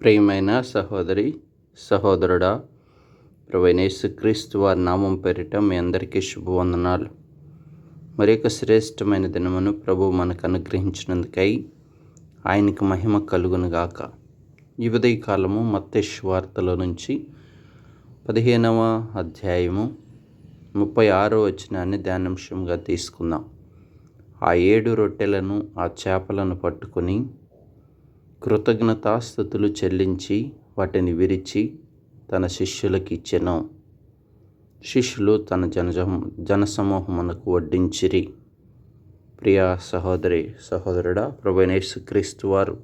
ప్రియమైన సహోదరి సహోదరుడా, ప్రభువైన యేసుక్రీస్తు వారి నామం పేరిట మీ అందరికీ శుభవందనాలు. మరి యొక్క శ్రేష్టమైన దినమును ప్రభు మనకు అనుగ్రహించినందుకై ఆయనకు మహిమ కలుగును గాక. ఈ ఉదయకాలము మత్తయి సువార్తలో నుంచి 15వ అధ్యాయము 36వ వచనాన్ని ధ్యానాంశంగా తీసుకుందాం. ఆ 7 రొట్టెలను ఆ చేపలను పట్టుకొని కృతజ్ఞతాస్తుతులు చెల్లించి వాటిని విరిచి తన శిష్యులకు ఇచ్చెను. శిష్యులు తన జనసమూహమునకు వడ్డించిరి. ప్రియ సహోదరి సహోదరుడా, ప్రభువైన యేసుక్రీస్తు వారు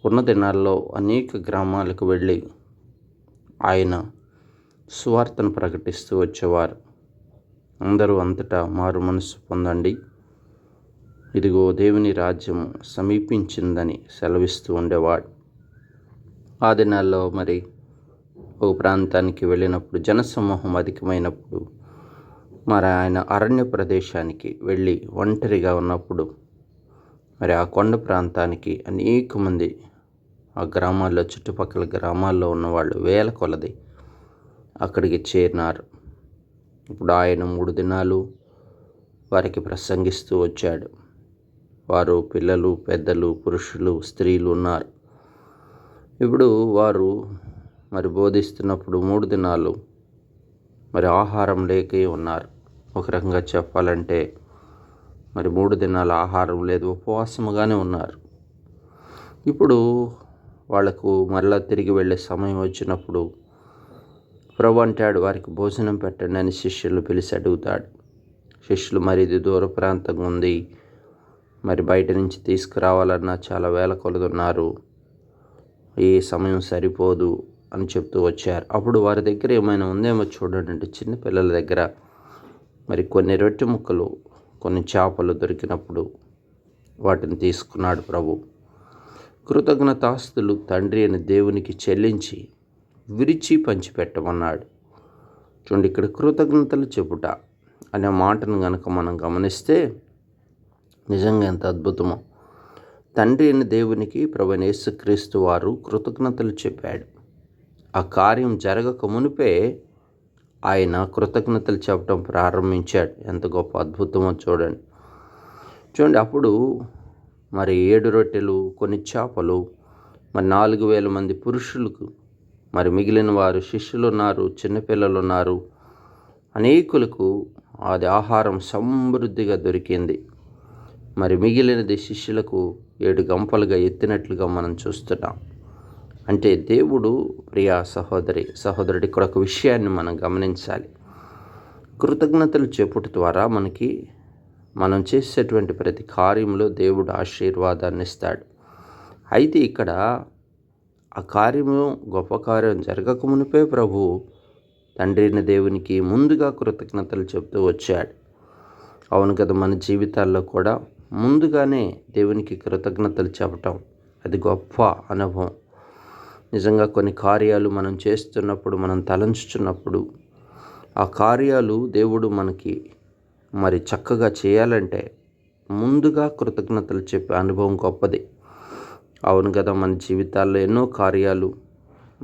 ఉన్న దినాల్లో అనేక గ్రామాలకు వెళ్ళి ఆయన సువార్తను ప్రకటిస్తూ వచ్చేవారు. అందరూ అంతటా మారు మనసు పొందండి, ఇదిగో దేవుని రాజ్యం సమీపించిందని సెలవిస్తూ ఉండేవాడు. ఆ దినాల్లో మరి ఒక ప్రాంతానికి వెళ్ళినప్పుడు జనసమూహం అధికమైనప్పుడు మరి ఆయన అరణ్య ప్రదేశానికి వెళ్ళి ఒంటరిగా ఉన్నప్పుడు మరి ఆ కొండ ప్రాంతానికి అనేక మంది ఆ గ్రామాల్లో చుట్టుపక్కల గ్రామాల్లో ఉన్నవాళ్ళు వేల కొలది అక్కడికి చేరినారు. ఇప్పుడు ఆయన 3 దినాలు వారికి ప్రసంగిస్తూ వచ్చాడు. వారు పిల్లలు, పెద్దలు, పురుషులు, స్త్రీలు ఉన్నారు. ఇప్పుడు వారు మరి బోధిస్తున్నప్పుడు 3 దినాలు మరి ఆహారం లేకే ఉన్నారు. ఒక రకంగా చెప్పాలంటే మరి 3 దినాల ఆహారం లేదు, ఉపవాసముగానే ఉన్నారు. ఇప్పుడు వాళ్లకు మరలా తిరిగి వెళ్ళే సమయం వచ్చినప్పుడు ప్రభు అంటాడు, వారికి భోజనం పెట్టండి అని శిష్యులు పిలిచి అడుగుతాడు. శిష్యులు మరి ఇది దూర ప్రాంతంగా ఉంది, మరి బయట నుంచి తీసుకురావాలన్నా చాలా వేల కొలది ఉన్నారు, ఈ సమయం సరిపోదు అని చెప్తూ వచ్చారు. అప్పుడు వారి దగ్గర ఏమైనా ఉందేమో చూడండి అంటే చిన్నపిల్లల దగ్గర మరి కొన్ని రొట్టె ముక్కలు, కొన్ని చేపలు దొరికినప్పుడు వాటిని తీసుకున్నాడు ప్రభు. కృతజ్ఞతాస్తులు తండ్రి అని దేవునికి చెల్లించి విరిచి పంచిపెట్టమన్నాడు. చూడండి, ఇక్కడ కృతజ్ఞతలు చెప్పుట అనే మాటను గనక మనం గమనిస్తే నిజంగా ఎంత అద్భుతమో. తండ్రి అయిన దేవునికి ప్రభువైన యేసుక్రీస్తు వారు కృతజ్ఞతలు చెప్పాడు. ఆ కార్యం జరగక మునిపే ఆయన కృతజ్ఞతలు చెప్పడం ప్రారంభించాడు. ఎంత గొప్ప అద్భుతమో చూడండి. అప్పుడు మరి 7 రొట్టెలు, కొన్ని చేపలు, మరి 4,000 మంది పురుషులకు, మరి మిగిలిన వారు శిష్యులు ఉన్నారు, చిన్నపిల్లలు ఉన్నారు, అనేకులకు అది ఆహారం సమృద్ధిగా దొరికింది. మరి మిగిలినది శిష్యులకు 7 గంపలుగా ఎత్తినట్లుగా మనం చూస్తున్నాం. అంటే దేవుడు, ప్రియ సహోదరుడి ఇక్కడ ఒక విషయాన్ని మనం గమనించాలి. కృతజ్ఞతలు చెప్పుట ద్వారా మనం చేసేటువంటి ప్రతి కార్యంలో దేవుడు ఆశీర్వాదాన్ని ఇస్తాడు. అయితే ఇక్కడ ఆ కార్యము, గొప్ప కార్యం జరగక మునిపే ప్రభు తండ్రిని దేవునికి ముందుగా కృతజ్ఞతలు చెప్తూ వచ్చాడు. అవును కదా, మన జీవితాల్లో కూడా ముందుగానే దేవునికి కృతజ్ఞతలు చెప్పటం అది గొప్ప అనుభవం. నిజంగా కొన్ని కార్యాలు మనం చేస్తున్నప్పుడు, మనం తలంచుతున్నప్పుడు ఆ కార్యాలు దేవుడు మనకి మరి చక్కగా చేయాలంటే ముందుగా కృతజ్ఞతలు చెప్పే అనుభవం గొప్పది. అవును కదా, మన జీవితాల్లో ఎన్నో కార్యాలు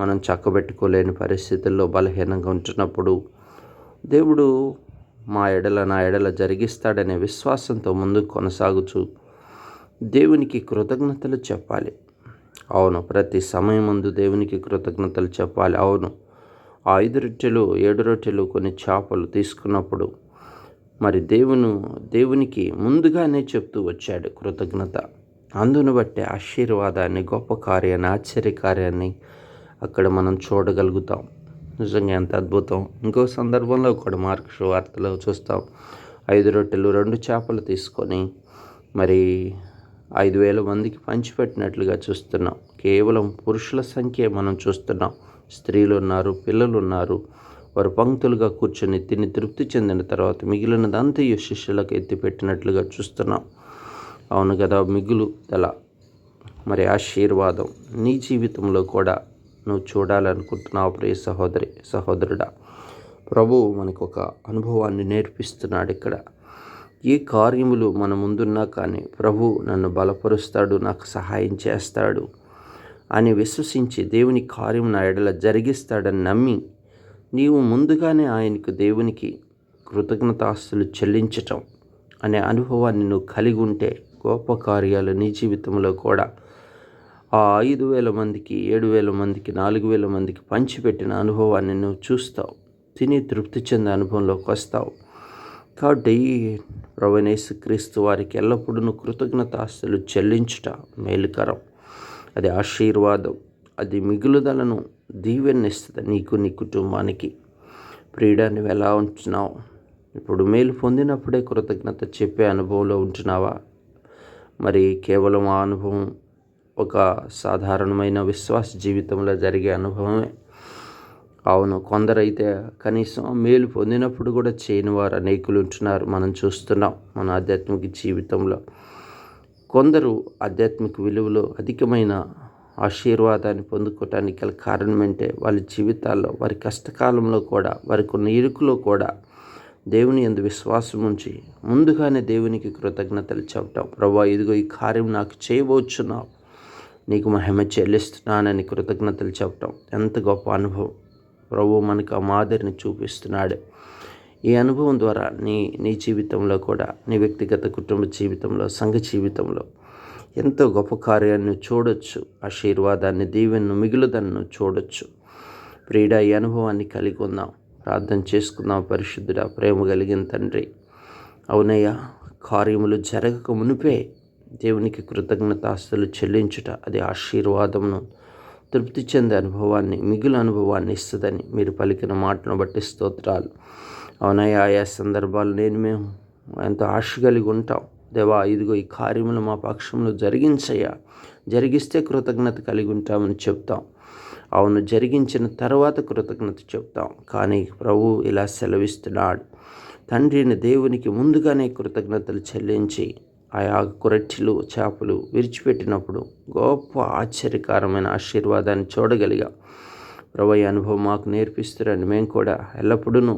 మనం చక్కబెట్టుకోలేని పరిస్థితుల్లో బలహీనంగా ఉంటున్నప్పుడు దేవుడు నా ఎడల జరిగిస్తాడనే విశ్వాసంతో ముందుకు కొనసాగుచు దేవునికి కృతజ్ఞతలు చెప్పాలి. అవును, ప్రతి సమయం ముందు దేవునికి కృతజ్ఞతలు చెప్పాలి. అవును, ఆ 5 రొట్టెలు, 7 రొట్టెలు, కొన్ని చేపలు తీసుకున్నప్పుడు మరి దేవునికి ముందుగానే చెప్తూ వచ్చాడు కృతజ్ఞత. అందును బట్టి ఆశీర్వాదాన్ని, గొప్ప కార్యాన్ని, ఆశ్చర్యకార్యాన్ని అక్కడ మనం చూడగలుగుతాం. నిజంగా ఎంత అద్భుతం. ఇంకో సందర్భంలో కూడా మార్కు సువార్తలో చూస్తాం. 5 రొట్టెలు, 2 చేపలు తీసుకొని మరి 5,000 మందికి పంచిపెట్టినట్లుగా చూస్తున్నాం. కేవలం పురుషుల సంఖ్య మనం చూస్తున్నాం. స్త్రీలు ఉన్నారు, పిల్లలు ఉన్నారు. వారు పంక్తులుగా కూర్చొని తిని తృప్తి చెందిన తర్వాత మిగిలినదంతయు శిష్యులకు ఎత్తిపెట్టినట్లుగా చూస్తున్నాం. అవును కదా, మిగులుదల మరి ఆశీర్వాదం నీ జీవితంలో కూడా నువ్వు చూడాలనుకుంటున్నావు. ప్రియ సహోదరుడా, ప్రభువు మనకు ఒక అనుభవాన్ని నేర్పిస్తున్నాడు. ఇక్కడ ఏ కార్యములు మన ముందున్నా కానీ ప్రభు నన్ను బలపరుస్తాడు, నాకు సహాయం చేస్తాడు అని విశ్వసించి దేవుని కార్యం నా ఎడల జరిగిస్తాడని నమ్మి నీవు ముందుగానే ఆయనకు దేవునికి కృతజ్ఞతాస్తులు చెల్లించటం అనే అనుభవాన్ని నువ్వు కలిగి ఉంటే గొప్ప కార్యాలు నీ జీవితంలో కూడా ఆ 5,000 మందికి, 7,000 మందికి, 4,000 మందికి పంచిపెట్టిన అనుభవాన్ని నువ్వు చూస్తావు. తిని తృప్తి చెందే అనుభవంలోకి వస్తావు. కాబట్టి ప్రభువైన యేసుక్రీస్తు వారికి ఎల్లప్పుడూ కృతజ్ఞతాస్తులు చెల్లించుట మేలుకరం. అది ఆశీర్వాదం, అది మిగులుదలను దీవెనిస్తుంది నీకు, నీ కుటుంబానికి. ప్రియుడా, నువ్వు ఎలా ఉంటున్నావు? ఇప్పుడు మేలు పొందినప్పుడే కృతజ్ఞత చెప్పే అనుభవంలో ఉంటున్నావా? మరి కేవలం ఆ అనుభవం ఒక సాధారణమైన విశ్వాస జీవితంలో జరిగే అనుభవమే. అవును, కొందరైతే కనీసం మేలు పొందినప్పుడు కూడా చేయని వారు అనేకులు ఉంటున్నారు. మనం చూస్తున్నాం మన ఆధ్యాత్మిక జీవితంలో. కొందరు ఆధ్యాత్మిక విలువలో అధికమైన ఆశీర్వాదాన్ని పొందుకోవటానికి గల కారణం అంటే వాళ్ళ జీవితాల్లో, వారి కష్టకాలంలో కూడా, వారికి ఉన్న ఇరుకులో కూడా దేవుని యందు విశ్వాసం ఉంచి ముందుగానే దేవునికి కృతజ్ఞతలు చెప్పటం. ప్రభువా, ఇదిగో ఈ కార్యం నాకు చేయవచ్చున్నావు, నీకు మహిమ చెల్లిస్తున్నానని కృతజ్ఞతలు చెప్పటం ఎంత గొప్ప అనుభవం. ప్రభువు మనకు ఆ మాదిరిని చూపిస్తున్నాడు. ఈ అనుభవం ద్వారా నీ జీవితంలో కూడా, నీ వ్యక్తిగత కుటుంబ జీవితంలో, సంఘ జీవితంలో ఎంతో గొప్ప కార్యాన్ని చూడొచ్చు. ఆశీర్వాదాన్ని, దీవెనను, మిగులుదలను చూడొచ్చు. ప్రియుడా, ఈ అనుభవాన్ని కలిగి ఉందాం. ప్రార్థన చేసుకుందాం. పరిశుద్ధుడా, ప్రేమ కలిగిన తండ్రి, అవునయ్యా, కార్యములు జరగక మునిపే దేవునికి కృతజ్ఞతాస్తులు చెల్లించుట అది ఆశీర్వాదమును, తృప్తి చెందే అనుభవాన్ని, మిగులు అనుభవాన్ని ఇస్తుందని మీరు పలికిన మాటను బట్టి స్తోత్రాలు. అవునయ్యా, ఆయా సందర్భాలు మేము ఎంతో ఆశ కలిగి ఉంటాం. దేవా, ఇదిగో ఈ కార్యములు మా పక్షంలో జరిగించయ్యా, జరిగిస్తే కృతజ్ఞత కలిగి ఉంటామని చెప్తాం. అవును, జరిగించిన తర్వాత కృతజ్ఞత చెప్తాం. కానీ ప్రభు ఇలా సెలవిస్తున్నాడు, తండ్రిని దేవునికి ముందుగానే కృతజ్ఞతలు చెల్లించి ఆయా రొట్టెలు, చేపలు విరిచిపెట్టినప్పుడు గొప్ప ఆశ్చర్యకరమైన ఆశీర్వాదాన్ని చూడగలిగా. ప్రభు, ఈ అనుభవం మాకు నేర్పిస్తారని మేము కూడా ఎల్లప్పుడూ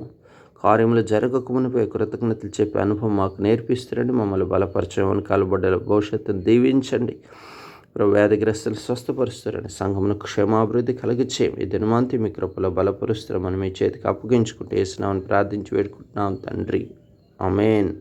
కార్యములు జరగక మునిపే కృతజ్ఞతలు చెప్పే అనుభవం మాకు నేర్పిస్తారని మమ్మల్ని బలపరచమని, కాలబడ్డల భవిష్యత్తును దీవించండి. ప్రభు, వ్యాధిగ్రస్తులు స్వస్థపరుస్తారని, సంఘమునకు క్షేమాభివృద్ధి కలిగించేమి. ఈ దినమాంతి మీ కృపలో బలపరుస్తారని మీ చేతికి అప్పగించుకుంటే యేసునామమున ప్రార్థించి వేడుకుంటున్నాం తండ్రి. ఆమేన్.